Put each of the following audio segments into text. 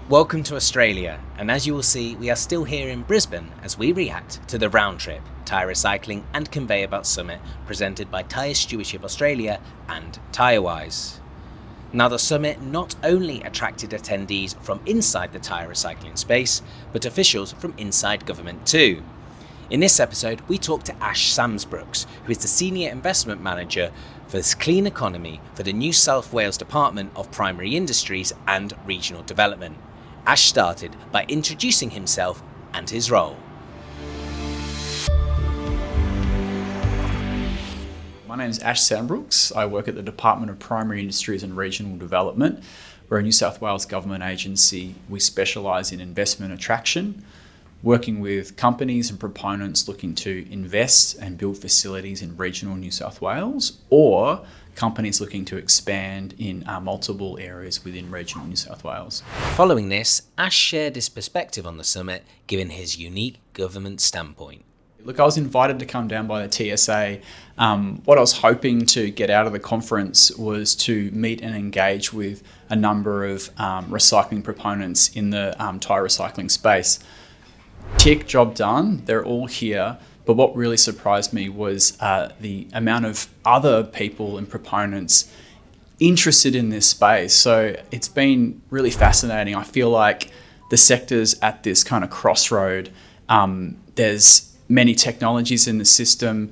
Welcome to Australia, and as you will see, we are still here in Brisbane as we react to the Round Trip, Tyre Recycling and Conveyor Belt Summit presented by Tyre Stewardship Australia and Tyrewise. Now, the summit not only attracted attendees from inside the tyre recycling space, but officials from inside government too. In this episode, we talk to Ash Sambrooks, who is the Senior Investment Manager for the Clean Economy for the New South Wales Department of Primary Industries and Regional Development. Ash started by introducing himself and his role. My name is Ash Sambrooks. I work at the Department of Primary Industries and Regional Development. We're a New South Wales government agency. We specialise in investment attraction, working with companies and proponents looking to invest and build facilities in regional New South Wales, or companies looking to expand in multiple areas within regional New South Wales. Following this, Ash shared his perspective on the summit, given his unique government standpoint. Look, I was invited to come down by the TSA. What I was hoping to get out of the conference was to meet and engage with a number of recycling proponents in the tyre recycling space. Tick, job done, they're all here. But what really surprised me was the amount of other people and proponents interested in this space. So it's been really fascinating. I feel like the sector's at this kind of crossroad. There's many technologies in the system.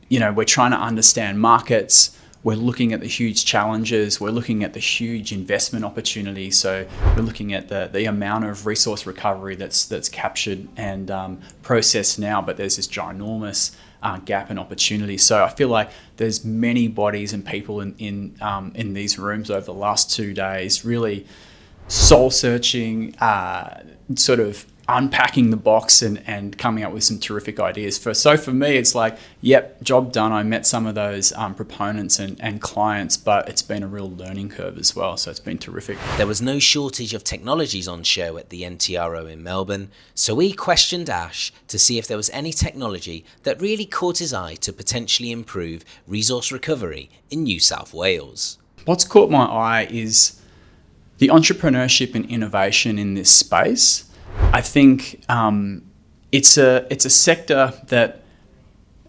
You know, we're trying to understand markets. We're looking at the huge challenges. We're looking at the huge investment opportunities. So we're looking at the amount of resource recovery that's captured and processed now, but there's this ginormous gap and opportunity. So I feel like there's many bodies and people in these rooms over the last 2 days, really soul searching, sort of unpacking the box and coming up with some terrific ideas. So for me, it's like, yep, job done. I met some of those proponents and clients, but it's been a real learning curve as well. So it's been terrific. There was no shortage of technologies on show at the NTRO in Melbourne, so we questioned Ash to see if there was any technology that really caught his eye to potentially improve resource recovery in New South Wales. What's caught my eye is the entrepreneurship and innovation in this space. I think it's a sector that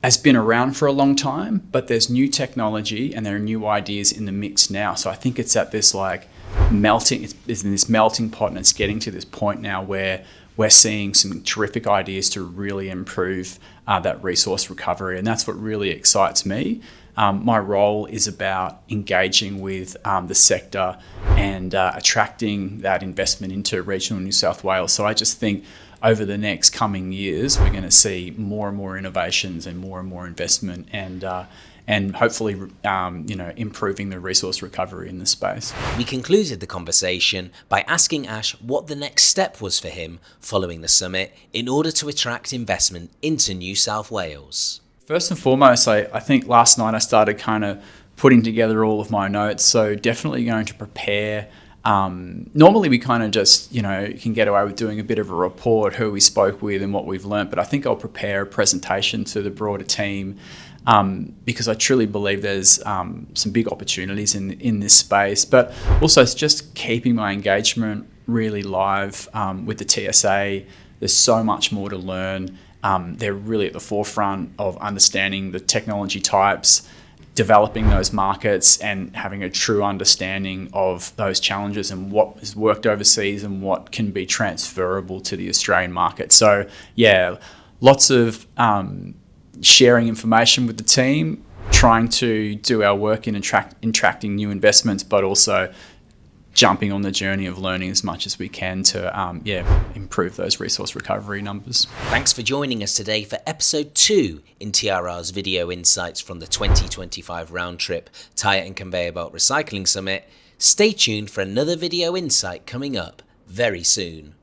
has been around for a long time, but there's new technology and there are new ideas in the mix now. So I think it's at this like melting, it's in this melting pot, and it's getting to this point now where we're seeing some terrific ideas to really improve that resource recovery. And that's what really excites me. My role is about engaging with the sector and attracting that investment into regional New South Wales. So I just think over the next coming years, we're going to see more and more innovations and more investment and hopefully improving the resource recovery in the space. We concluded the conversation by asking Ash what the next step was for him following the summit in order to attract investment into New South Wales. First and foremost, I think last night I started kind of putting together all of my notes. So definitely going to prepare. Normally we kind of just, can get away with doing a bit of a report, who we spoke with and what we've learned. But I think I'll prepare a presentation to the broader team because I truly believe there's some big opportunities in this space. But also it's just keeping my engagement really live with the TSA. There's so much more to learn. They're really at the forefront of understanding the technology types, developing those markets and having a true understanding of those challenges and what has worked overseas and what can be transferable to the Australian market. So yeah, lots of sharing information with the team, trying to do our work in attracting new investments, but also jumping on the journey of learning as much as we can to improve those resource recovery numbers. Thanks for joining us today for episode 2 in TRR's Video Insights from the 2025 Round Trip Tyre and Conveyor Belt Recycling Summit. Stay tuned for another video insight coming up very soon.